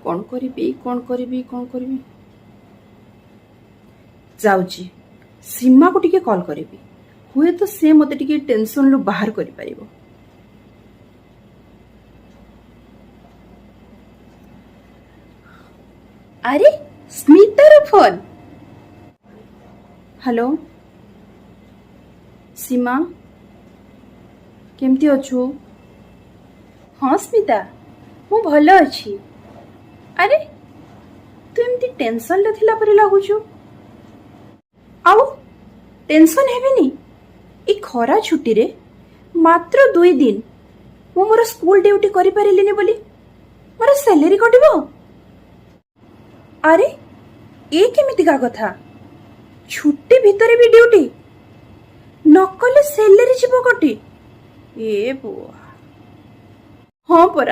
कौन करी जाऊची सीमा को टिके कॉल करी हुए तो से मते टिके टेंशन लु बाहर करि परिबो। अरे स्मितार फोन। हेलो सीमा केमती अच्छु? हाँ स्मिता मु भल अच्छी। अरे तू एमती टेंशन ले थिला परि लागुछु। आउ टेंशन हेबेनी ए खरा छुट्टी रे मात्र 2 दिन मु मोर स्कूल ड्यूटी करि परिलिनी बोली मोर सैलरी कटिबो। अरे ए केमितिका कथा? छुट्टी भितरे भी ड्यूटी नकले सैलरी जीवो कटी। ए बुआ हाँ परा